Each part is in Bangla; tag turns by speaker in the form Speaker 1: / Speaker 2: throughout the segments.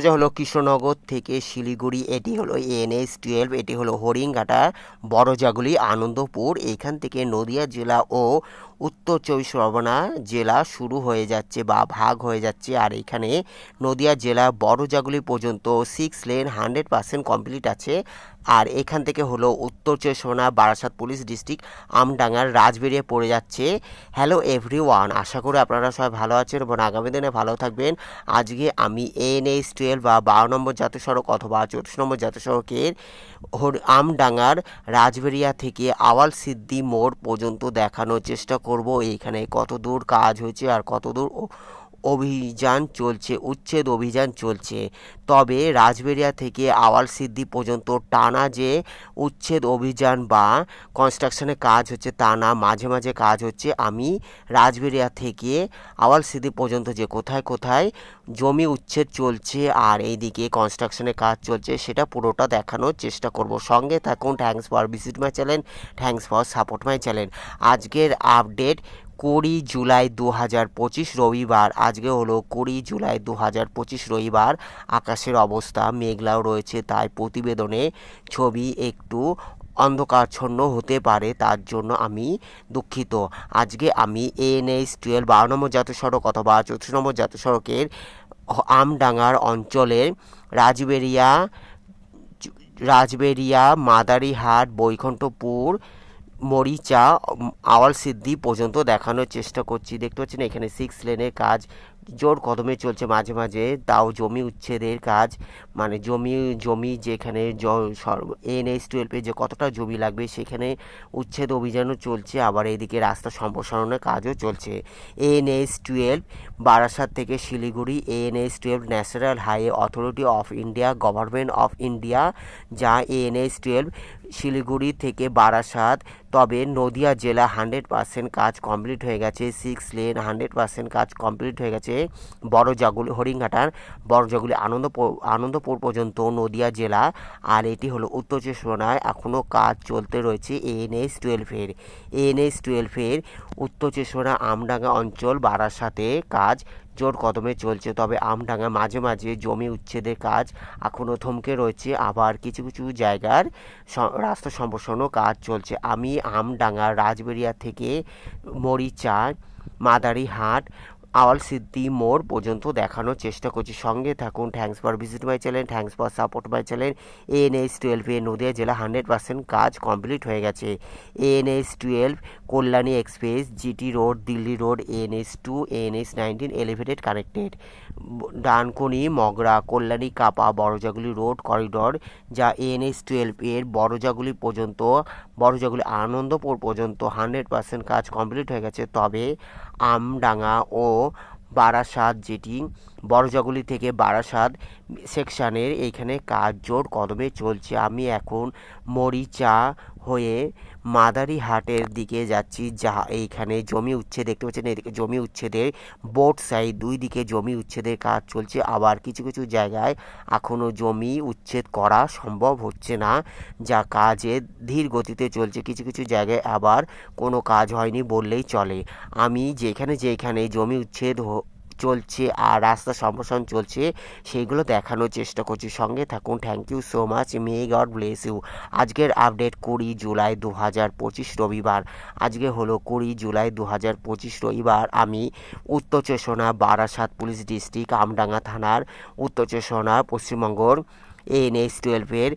Speaker 1: সোজা হলো কৃষ্ণনগর থেকে শিলিগুড়ি, এটি হলো NH-12, এটি হলো হরিণঘাটা, বড়জাগুলি, আনন্দপুর। এইখান থেকে নদিয়া জেলা ও উত্তর চব্বিশ পরগনা জেলা শুরু হয়ে যাচ্ছে বা ভাগ হয়ে যাচ্ছে। আর এখানে নদিয়া জেলা বড়জাগুলি পর্যন্ত 6 লেন 100% কমপ্লিট আছে। আর এখান থেকে হলো উত্তর চব্বিশ পরগনা বারাসাত পুলিশ ডিস্ট্রিক্ট আমডাঙ্গার রাজবেরিয়া পড়ে যাচ্ছে। হ্যালো এভরিওয়ান, আশা করি আপনারা সবাই ভালো আছেন এবং আগামী দিনে ভালো থাকবেন। আজকে আমি NH-12 বা 12 নম্বর জাতীয় সড়ক অথবা 34 নম্বর জাতীয় সড়কের আমডাঙ্গার রাজবেরিয়া থেকে আওয়াল সিদ্দি মোড় পর্যন্ত দেখানোর চেষ্টা করব এইখানে কত দূর কাজ হয়েছে আর কত দূর অভিযান চলছে, উচ্ছেদ অভিযান চলছে। তবে রাজবেরিয়া থেকে আওয়াল সিদ্দি পর্যন্ত টানা যে উচ্ছেদ অভিযান বা কনস্ট্রাকশনের কাজ হচ্ছে তা না, মাঝে মাঝে কাজ হচ্ছে। আমি রাজবেরিয়া থেকে আওয়াল সিদ্দি পর্যন্ত যে কোথায় কোথায় জমি উচ্ছেদ চলছে আর এইদিকে কনস্ট্রাকশনের কাজ চলছে সেটা পুরোটা দেখানোর চেষ্টা করব। সঙ্গে থাকুন। Thanks for visit my channel, thanks for support my channel. আজকের আপডেট 20 জুলাই 2025 রবিবার। আজকে হলো 20 জুলাই 2025 রবিবার। আকাশের অবস্থা মেঘলাও রয়েছে, তাই প্রতিবেদনে ছবি একটু অন্ধকারচ্ছন্ন হতে পারে, তার জন্য আমি দুঃখিত। আজকে আমি NH-12 12 নম্বর জাতীয় সড়ক অথবা 34 নম্বর জাতীয় সড়কের আমডাঙ্গার অঞ্চলের রাজবেরিয়া, মাদারিহাট, বৈকুণ্ঠপুর, মরিচা, আওয়াল সিদ্দি পর্যন্ত দেখানোর চেষ্টা করছি। দেখতে পাচ্ছেন এখানে 6 লেনের কাজ জোর কদমে চলছে। মাঝে মাঝে তাও জমি উচ্ছেদের কাজ, মানে জমি যেখানে NH-12 যে কতটা জমি লাগবে সেখানে উচ্ছেদ অভিযানও চলছে। আবার এইদিকে রাস্তা সম্প্রসারণের কাজও চলছে। NH-12 বারাসাত থেকে Siliguri, NH-12 national highway authority of India, government of India, যা NH-12 শিলিগুড়ি থেকে বারাসাত। তবে নদিয়া জেলা 100% কাজ কমপ্লিট হয়ে গেছে। 6 লেন 100% কাজ কমপ্লিট হয়ে গেছে। বড়জাগুলি হরিণঘাটার বড়জাগুলি আনন্দপুর পর্যন্ত নদিয়া জেলা। আর এটি হলো উত্তর চব্বিশ পরগনায় এখনও কাজ চলতে রয়েছে NH-12 উত্তর চব্বিশ পরগনা আমডাঙ্গা অঞ্চল বারাসাতে কাজ জোর কদমে চলছে। তবে আমডাঙ্গা মাঝে মাঝে জমি উচ্ছেদের কাজ এখনও থমকে রয়েছে, আবার কিছু কিছু জায়গার রাস্তা সম্প্রসারণও কাজ চলছে। আমি আমডাঙ্গা রাজবেরিয়া থেকে মরিচা, মাদারিহাট, আওয়াল সিদ্দি মোড় পর্যন্ত দেখানোর চেষ্টা করছি। সঙ্গে থাকুন। Thanks for visit my channel, thanks for support my channel. NH-12 Nadia জেলা 100% কাজ কমপ্লিট হয়ে গেছে। NH-12 Kalyani express, GT road, Delhi road, NH-2, NH-19 elevated connected. Dankuni, Magra, Kalyani, Kapa, Barajaguli road corridor, যা NH-12 বড়জাগুলি আনন্দপুর পর্যন্ত 100% কাজ কমপ্লিট হয়ে গেছে। তবে আমডাঙ্গা ও বারাসাত, যেটি বড়জাগুলি থেকে বারাসাত সেকশানের, এইখানে কাজ জোর কদমে চলছে। আমি এখন মরিচা হয়ে মাদারিহাটের দিকে যাচ্ছি, যা এইখানে জমি উচ্ছেদ দেখতে পাচ্ছেন। এদিকে জমি উচ্ছেদের বোথ সাইড, দুই দিকে জমি উচ্ছেদের কাজ চলছে। আবার কিছু কিছু জায়গায় এখনও জমি উচ্ছেদ করা সম্ভব হচ্ছে না, যা কাজে ধীর গতিতে চলছে। কিছু কিছু জায়গায় আবার কোনো কাজ হয়নি বললেই চলে। আমি যেখানে জমি উচ্ছেদ চলছে আর রাস্তা সম্প্রসারণ চলছে সেইগুলো দেখানোর চেষ্টা করছি। সঙ্গে থাকুন। Thank you so much. May God bless you. আজকের আপডেট 20 জুলাই 2025 রবিবার। আজকে হলো 20 জুলাই 2025 রবিবার। আমি উত্তর চব্বিশ পরগনা বারাসাত পুলিশ ডিস্ট্রিক্ট আমডাঙ্গা থানার উত্তর চব্বিশ পরগনা পশ্চিমবঙ্গর NH-12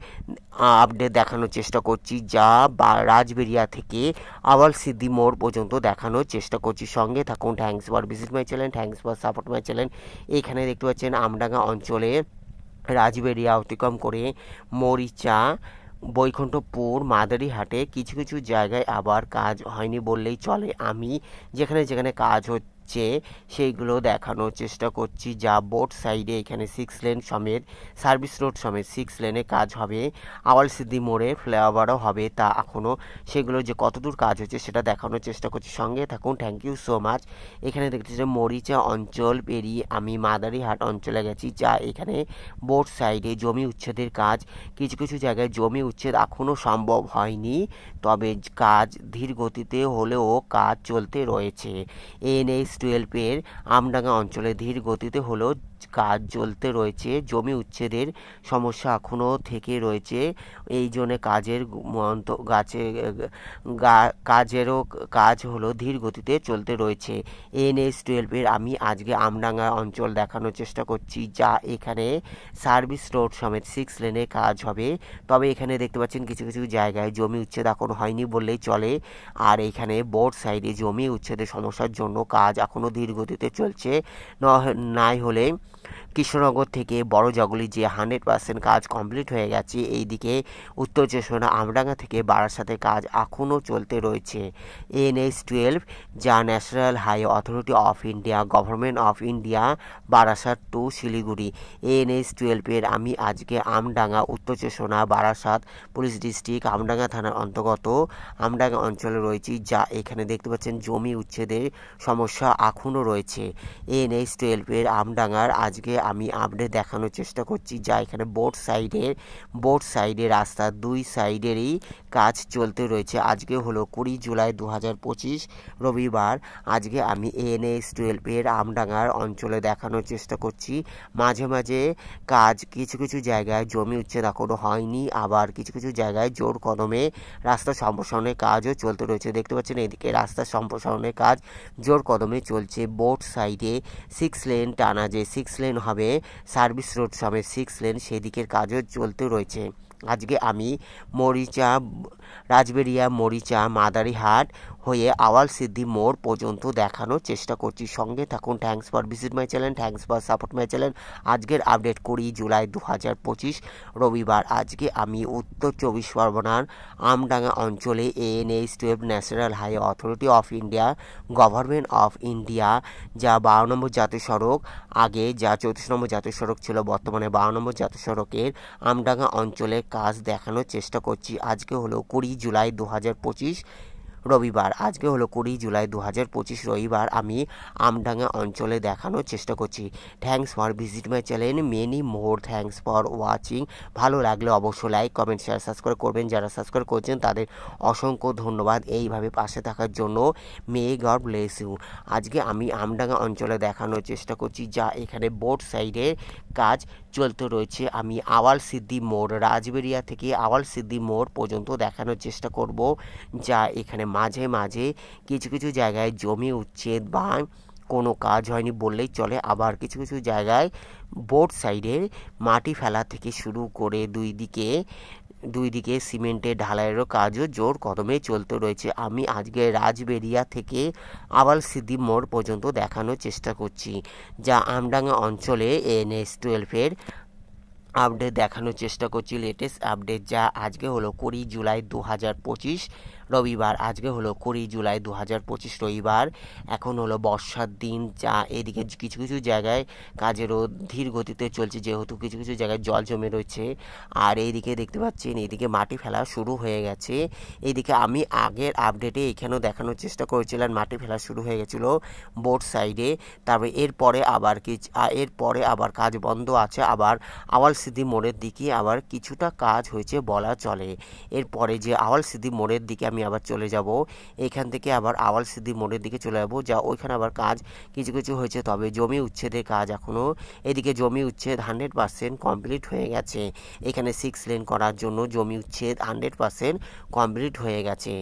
Speaker 1: আপডেট দেখানোর চেষ্টা করছি, যা রাজবেরিয়া থেকে আওয়াল সিদ্দি মোড় পর্যন্ত দেখানোর চেষ্টা করছি। সঙ্গে থাকুন। Thanks for visit my channel, thanks for support my channel. এখানে দেখতে পাচ্ছেন আমডাঙ্গা অঞ্চলে রাজবেরিয়া অতিক্রম করে মরিচা, বৈকুণ্ঠপুর, মাদারিহাটে কিছু কিছু জায়গায় আবার কাজ হয়নি বললেই চলে। আমি যেখানে কাজ হচ্ছে সেইগুলো দেখানোর চেষ্টা করছি, যা বোট সাইডে এখানে 6 লেন সমেত, সার্ভিস রোড সমেত 6 লেনে কাজ হবে। আওয়াল সিদ্দি মোড়ে ফ্লাইওভারও হবে, তা এখনও সেগুলো যে কতদূর কাজ হচ্ছে সেটা দেখানোর চেষ্টা করছি। সঙ্গে থাকুন। Thank you so much. এখানে দেখতেছি মরিচা অঞ্চল পেরিয়ে আমি মাদারিহাট অঞ্চলে গেছি, যা এখানে বোট সাইডে জমি উচ্ছেদের কাজ। কিছু কিছু জায়গায় জমি উচ্ছেদ এখনও সম্ভব হয়নি, তবে কাজ ধীর গতিতে হলেও কাজ চলতে রয়েছে। NH-12 আমডাঙ্গা অঞ্চলে ধীর গতিতে হলেও কাজ চলতে রয়েছে, জমি উচ্ছেদের সমস্যা এখনও থেকে রয়েছে। এই জন্য কাজের কাজেরও কাজ হলো ধীর গতিতে চলতে রয়েছে। NH-12 আমি আজকে আমডাঙ্গা অঞ্চল দেখানোর চেষ্টা করছি, যা এখানে সার্ভিস রোড সমেত 6 লেনে কাজ হবে। তবে এখানে দেখতে পাচ্ছেন কিছু কিছু জায়গায় জমি উচ্ছেদ এখনো হয়নি বললেই চলে। আর এখানে বোর্ড সাইডে জমি উচ্ছেদের সমস্যার জন্য কাজ এখনও ধীর গতিতে চলছে। নাই হলে কৃষ্ণনগর থেকে বড় জগলি যে 100% কাজ কমপ্লিট হয়ে গেছে, এইদিকে উত্তর চব্বিশ পরগনা আমডাঙ্গা থেকে বারাসাতে কাজ এখনও চলতে রয়েছে। NH-12 যা national highway authority of India, government of India, Barasat to Siliguri. NH-12 আমি আজকে আমডাঙ্গা, উত্তর চব্বিশ পরগনা, বারাসাত পুলিশ ডিস্ট্রিক্ট, আমডাঙ্গা থানার অন্তর্গত আমডাঙ্গা অঞ্চলে রয়েছি, যা এখানে দেখতে পাচ্ছেন জমি উচ্ছেদের সমস্যা এখনও রয়েছে। NH-12 আমডাঙ্গার আজকে আমি আপডেট দেখানোর চেষ্টা করছি, যা এখানে বোর্ড সাইডে রাস্তার দুই সাইডেরই কাজ চলতে রয়েছে। আজকে হলো 20 জুলাই 2025 রবিবার। আজকে আমি NH-12 আমডাঙ্গার অঞ্চলে দেখানোর চেষ্টা করছি। মাঝে মাঝে কাজ কিছু কিছু জায়গায় জমি উচ্ছেদ এখনও হয়নি, আবার কিছু কিছু জায়গায় জোর কদমে রাস্তা সম্প্রসারণের কাজও চলতে রয়েছে। দেখতে পাচ্ছেন এদিকে রাস্তা সম্প্রসারণের কাজ জোর কদমে চলছে। বোর্ড সাইডে 6 লেন টানা, যে 6 লেন হবে সার্ভিস রোড সমেত 6 লেন, সেদিকের কাজও চলতে রয়েছে। আজকে আমি রাজবেরিয়া, মরিচা, মাদারিহাট হয়ে আওয়াল সিদ্ধি মোড় পর্যন্ত দেখানোর চেষ্টা করছি। সঙ্গে থাকুন। Thanks for visit my channel, thanks for support my channel. আজকের আপডেট 20 জুলাই 2025 রবিবার। আজকে আমি উত্তর চব্বিশ পরগনার আমডাঙ্গা অঞ্চলে NH-12 national highway authority of India, government of India, যা 12 নম্বর জাতীয় সড়ক, আগে যা 34 নম্বর জাতীয় সড়ক ছিল, বর্তমানে 12 নম্বর জাতীয় সড়কের আমডাঙ্গা অঞ্চলে কাজ দেখানোর চেষ্টা করছি। আজকে হলো 20 জুলাই 2025 রবিবার। আজকে হলো 20 জুলাই 2025 রবিবার। আমি আমডাঙ্গা অঞ্চলে দেখানোর চেষ্টা করছি। Thanks for visit my channel, many more thanks for watching. ভালো লাগলে অবশ্যই লাইক, কমেন্ট, শেয়ার, সাবস্ক্রাইব করবেন। যারা সাবস্ক্রাইব করছেন তাদের অসংখ্য ধন্যবাদ এইভাবে পাশে থাকার জন্য। May God bless you. আজকে আমি আমডাঙ্গা অঞ্চলে দেখানোর চেষ্টা করছি, যা এখানে বোর্ড সাইডে কাজ চলতে রয়েছে। আমি আওয়াল সিদ্ধি মোড়, রাজবেরিয়া থেকে আওয়াল সিদ্ধি মোড় পর্যন্ত দেখানোর চেষ্টা করব, যা এখানে মাঝে মাঝে কিছু কিছু জায়গায় জমি উচ্ছেদ বা কোনো কাজ হয়নি বললেই চলে, আবার কিছু কিছু জায়গায় বোর্ড সাইডের মাটি ফেলা থেকে শুরু করে দুই দিকে সিমেন্টের ঢালাইয়েরও কাজও জোর কদমে চলতে রয়েছে। আমি আজকে রাজবেরিয়া থেকে আওয়াল সিদ্ধি মোড় পর্যন্ত দেখানোর চেষ্টা করছি, যা আমডাঙ্গা অঞ্চলে NH-12 আপডেট দেখানোর চেষ্টা করছি। লেটেস্ট আপডেট, যা আজকে হলো 20 জুলাই 2025 রবিবার। আজকে হলো 20 জুলাই 2025 রবিবার। এখন হলো বর্ষার দিন, যা এদিকে কিছু কিছু জায়গায় কাজেরও ধীর গতিতে চলছে, যেহেতু কিছু কিছু জায়গায় জল জমে রয়েছে। আর এইদিকে দেখতে পাচ্ছেন এইদিকে মাটি ফেলা শুরু হয়ে গেছে। এইদিকে আমি আগের আপডেটে এখানেও দেখানোর চেষ্টা করেছিলাম, মাটি ফেলা শুরু হয়ে গেছিলো বোর্ড সাইডে। তারপরে এরপরে আবার কাজ বন্ধ আছে। আবার আওয়াল সিদ্ধি মোড়ের দিকে আবার কিছুটা কাজ হয়েছে বলা চলে। এরপরে যে আওয়াল সিদ্ধি মোড়ের দিকে আমি আবার চলে যাব, এখান থেকে আবার আওয়াল সিদ্ধি মোড়ের দিকে চলে যাব, যা ওইখানে আবার কাজ কিছু কিছু হয়েছে। তবে জমি উচ্ছেদের কাজ এখনও, এদিকে জমি উচ্ছেদ 100% কমপ্লিট হয়ে গেছে। এখানে 6 লেন করার জন্য জমি উচ্ছেদ 100% কমপ্লিট হয়ে গেছে।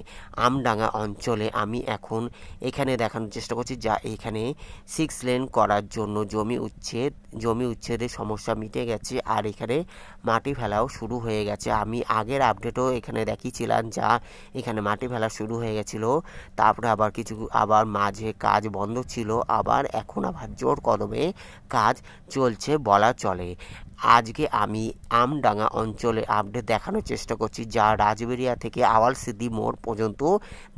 Speaker 1: আমডাঙ্গা অঞ্চলে আমি এখন এখানে দেখানোর চেষ্টা করছি, যা এখানে 6 লেন করার জন্য জমি উচ্ছেদের সমস্যা মিটে গেছে। আর এখানে মাটি ফেলাও শুরু হয়ে গেছে। আমি আগের আপডেটও এখানে দেখিয়েছিলাম, যা এখানে মাটি ফেলা শুরু হয়ে গেছিলো। তারপরে আবার মাঝে কাজ বন্ধ ছিল, আবার এখন আবার জোর কদমে কাজ চলছে বলা চলে। আজকে আমি আমডাঙ্গা অঞ্চলে আপডেট দেখানোর চেষ্টা করছি, যা রাজবেরিয়া থেকে আওয়াল সিদ্ধি মোড় পর্যন্ত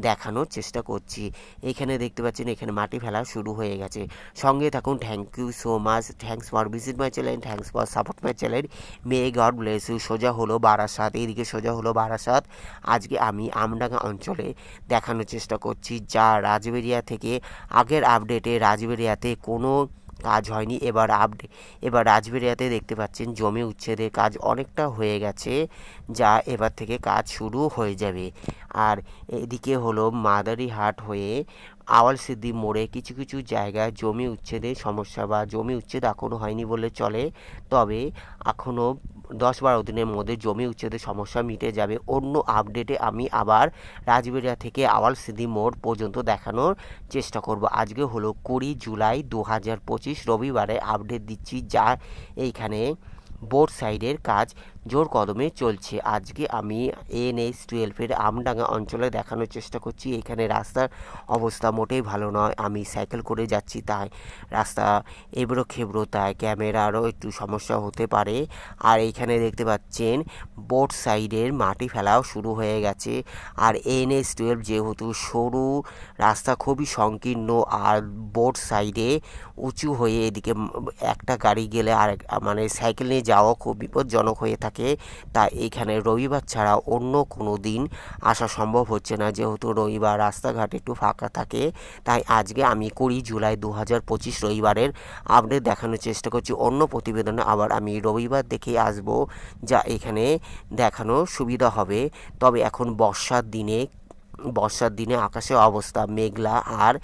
Speaker 1: দেখানোর চেষ্টা করছি। এখানে দেখতে পাচ্ছেন এখানে মাটি ফেলা শুরু হয়ে গেছে। সঙ্গে থাকুন। Thank you so much. Thanks for visit my channel, thanks for support my channel. May God bless you. সোজা হলো বারাসাত, এইদিকে সোজা হলো বারাসাত। আজকে আমি আমডাঙ্গা অঞ্চলে দেখানোর চেষ্টা করছি, যা রাজবেরিয়া থেকে আগের আপডেটে রাজবেরিয়াতে কোনো কাজ হয়নি। এবার রাজবেরিয়াতে দেখতে পাচ্ছেন জমি উচ্ছেদের কাজ অনেকটা হয়ে গেছে, যা এবার থেকে কাজ শুরু হয়ে যাবে। আর এদিকে হলো মাদারিহাট হয়ে আওয়ালসিদ্দি মোড়ে কিছু কিছু জায়গায় জমি উচ্ছেদের সমস্যা বা জমি উচ্ছেদ এখনও হয়নি বললে চলে, তবে এখনও 10-12 দিনের মধ্যে জমি উচ্ছেদের সমস্যা মিটে যাবে। অন্য আপডেটে আমি আবার রাজবেড়িয়া থেকে আওয়ালসিদ্দি মোড় পর্যন্ত দেখানোর চেষ্টা করব। আজকে হলো 20 জুলাই 2025 রবিবারে আপডেট দিচ্ছি, যা এইখানে বোর্ড সাইডের কাজ জোর কদমে চলছে। আজকে আমি NH-12 আমডাঙ্গা অঞ্চলে দেখানোর চেষ্টা করছি। এখানে রাস্তার অবস্থা মোটেই ভালো নয়। আমি সাইকেল করে যাচ্ছি, তাই রাস্তা এবড়ো খেবড়ো, তাই ক্যামেরারও একটু সমস্যা হতে পারে। আর এইখানে দেখতে পাচ্ছেন বোর্ড সাইডের মাটি ফেলাও শুরু হয়ে গেছে। আর NH-12 যেহেতু সরু রাস্তা, খুবই সংকীর্ণ, আর বোর্ড সাইডে উঁচু হয়ে এদিকে একটা গাড়ি গেলে আর মানে সাইকেল নিয়ে যাওয়া খুব বিপজ্জনক হয়ে থাকে। তাই এইখানে রবিবার ছাড়া অন্য কোনো দিন আসা সম্ভব হচ্ছে না, যেহেতু রবিবার রাস্তাঘাট একটু ফাঁকা থাকে। তাই আজকে আমি 20 জুলাই 2025 রবিবারের আপডেট দেখানোর চেষ্টা করছি। অন্য প্রতিবেদনে আবার আমি রবিবার দেখে আসব, যা এখানে দেখানো সুবিধা হবে। তবে এখন বর্ষার দিনে আকাশের অবস্থা মেঘলা, আর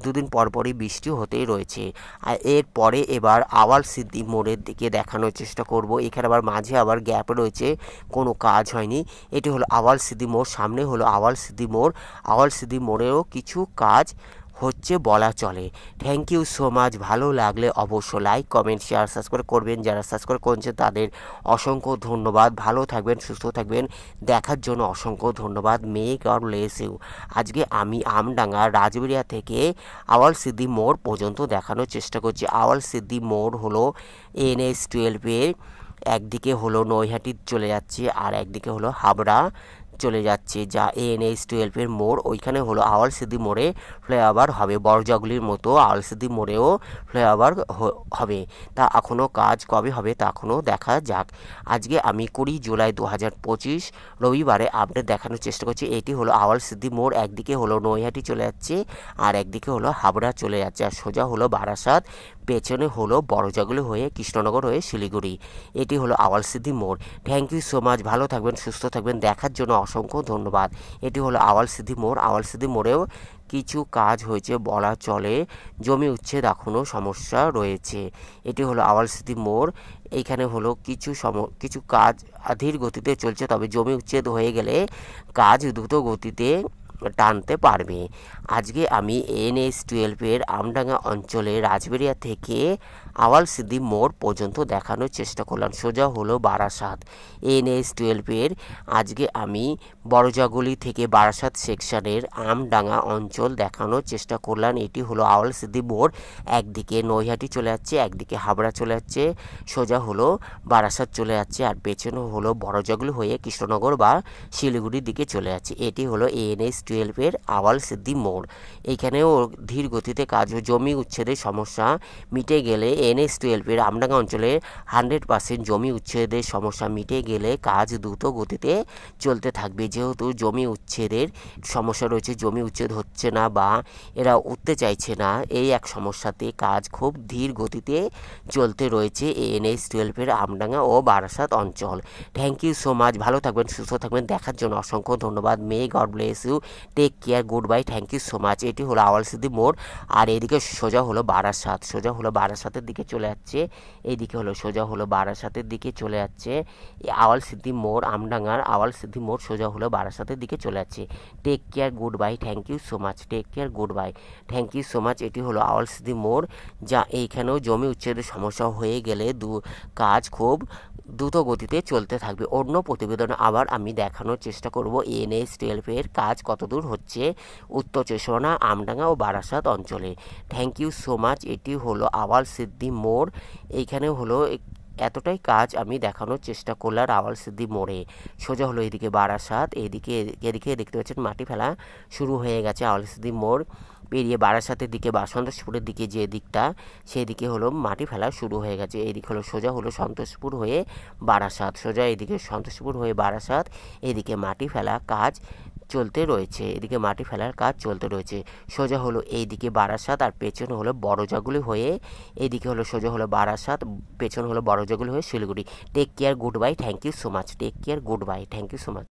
Speaker 1: দুদিন পরপরই বৃষ্টি হতেই রয়েছে। আর এরপরে এবার আওয়ালসিদ্দি মোড়ের দিকে দেখানোর চেষ্টা করব। এখানে আবার মাঝে আবার গ্যাপ রয়েছে, কোনো কাজ হয়নি। এটি হলো আওয়ালসিদ্দি মোড়, সামনে হলো আওয়ালসিদ্দি মোড়। আওয়ালসিদ্দি মোড়েও কিছু কাজ হচ্ছে বলা চলে। Thank you so much. ভালো লাগলে অবশ্য লাইক, কমেন্ট, শেয়ার, সাবস্ক্রাইব করবেন। যারা সাবস্ক্রাইব করছেন তাদের অসংখ্য ধন্যবাদ। ভালো থাকবেন, সুস্থ থাকবেন, দেখার জন্য অসংখ্য ধন্যবাদ। May God bless you. আজকে আমি আমডাঙ্গা রাজবেড়িয়া থেকে আওয়ালসিদ্দি মোড় পর্যন্ত দেখানোর চেষ্টা করছি। আওয়ালসিদ্দি মোড় হলো NH-12 একদিকে হলো নৈহাটি চলে যাচ্ছে, আর একদিকে হলো হাবড়া চলে যাচ্ছে, যা NH-12 মোড়। ওইখানে হলো আওয়ালসিদ্দি মোড়ে ফ্লাইওভার হবে, বড়জাগুলির মতো আওয়ালসিদ্দি মোড়েও ফ্লাইওভার হবে। তা এখনও কাজ কবে হবে তা এখনও দেখা যাক। আজকে আমি 20 জুলাই 2025 রবিবারে আপডেট দেখানোর চেষ্টা করছি। এটি হলো আওয়ালসিদ্দি মোড়, একদিকে হলো নৈহাটি চলে যাচ্ছে, আর একদিকে হলো হাবড়া চলে যাচ্ছে, আর সোজা হলো বারাসাত, পেছনে হলো বড়জাগুলি হয়ে কৃষ্ণনগর হয়ে শিলিগুড়ি। এটি হলো আওয়ালসিদ্দি মোড়। Thank you so much. ভালো থাকবেন, সুস্থ থাকবেন, দেখার জন্য অসংখ্য ধন্যবাদ। এটি হলো আওয়ালসিদ্দি মোড়। আওয়ালসিদ্দি মোড়েও কিছু কাজ হয়েছে বলা চলে, জমি উচ্ছেদ এখনও সমস্যা রয়েছে। এটি হলো আওয়ালসিদ্দি মোড়। এইখানে হলো কিছু কাজ ধীর গতিতে চলছে, তবে জমি উচ্ছেদ হয়ে গেলে কাজ দ্রুত গতিতে টানতে পারবে। আজকে আমি NH-12 আমডাঙ্গা অঞ্চলে রাজবেড়িয়া থেকে আওয়ালসিদ্দি মোড় পর্যন্ত দেখানোর চেষ্টা করলাম। সোজা হলো বারাসাত। NH-12 আজকে আমি বড়জাগুলি থেকে বারাসাত সেকশনের আমডাঙ্গা অঞ্চল দেখানোর চেষ্টা করলাম। এটি হলো আওয়ালসিদ্দি মোড়, একদিকে নৈহাটি চলে যাচ্ছে, একদিকে হাবড়া চলে যাচ্ছে, সোজা হলো বারাসাত চলে যাচ্ছে, আর পেছনে হলো বড়জাগুলি হয়ে কৃষ্ণনগর বা শিলিগুড়ির দিকে চলে যাচ্ছে। এটি হলো NH-12 আওয়ালসিদ্দি মোড়। এইখানেও ধীর গতিতে কাজ, জমি উচ্ছেদের সমস্যা মিটে গেলে NH-12 আমডাঙ্গা অঞ্চলে 100% জমি উচ্ছেদের সমস্যা মিটে গেলে কাজ দ্রুত গতিতে চলতে থাকবে। যেহেতু জমি উচ্ছেদের সমস্যা রয়েছে, জমি উচ্ছেদ হচ্ছে না বা এরা উঠতে চাইছে না, এই এক সমস্যাতে কাজ খুব ধীর গতিতে চলতে রয়েছে NH-12 আমডাঙ্গা ও বারাসাত অঞ্চল। Thank you so much. ভালো থাকবেন, সুস্থ থাকবেন, দেখার জন্য অসংখ্য ধন্যবাদ। May God bless you. Take care, good bye, thank you so much. এটি হলো আওয়ালসিদ্দি মোড়, আর এদিকে সোজা হলো বারাসাতের দিকে চলে যাচ্ছে। এইদিকে হলো সোজা হলো বারাসাতের দিকে চলে যাচ্ছে। আওয়ালসিদ্দি মোড়, আমডাঙ্গার আওয়ালসিদ্দি মোড় সোজা হলো বারাসাতের দিকে চলে যাচ্ছে। Take care, good bye, thank you so much. Take care, good bye, thank you so much. এটি হলো আওয়ালসিদ্দি মোড়, যা এইখানেও জমি উচ্ছেদের সমস্যা হয়ে গেলে কাজ খুব দ্রুত গতিতে চলতে থাকবে। অন্য প্রতিবেদনে আবার আমি দেখানোর চেষ্টা করব NH-12 কাজ কতদূর হচ্ছে উত্তর চব্বিশ পরগনা, আমডাঙ্গা ও বারাসাত অঞ্চলে। Thank you so much. এটি হলো আওয়ালসিদ্দি মোড়। এইখানে হলো এতটাই কাজ আমি দেখানোর চেষ্টা করলাম আওয়ালসিদ্দি মোড়ে। সোজা হলো এদিকে বারাসাত, এদিকে দেখতে পাচ্ছেন মাটি ফেলা শুরু হয়ে গেছে। আওয়ালসিদ্দি মোড় পেরিয়ে বারাসাতের দিকে বা সন্তোষপুরের দিকে যে দিকটা, সেই দিকে হলো মাটি ফেলা শুরু হয়ে গেছে। এইদিকে হলো সোজা হলো সন্তোষপুর হয়ে বারাসাত, সোজা এদিকে সন্তোষপুর হয়ে বারাসাত, এদিকে মাটি ফেলা কাজ চলতে রয়েছে, এদিকে মাটি ফেলার কাজ চলতে রয়েছে। সোজা হলো এইদিকে বারাসাত, আর পেছনে হলো বড়জাগুলি হয়ে, এইদিকে হলো সোজা হলো বারাসাত, পেছনে হলো বড়জাগুলি হয়ে Siliguri. Take care, good bye, thank you so much. Take care, good bye, thank you so much.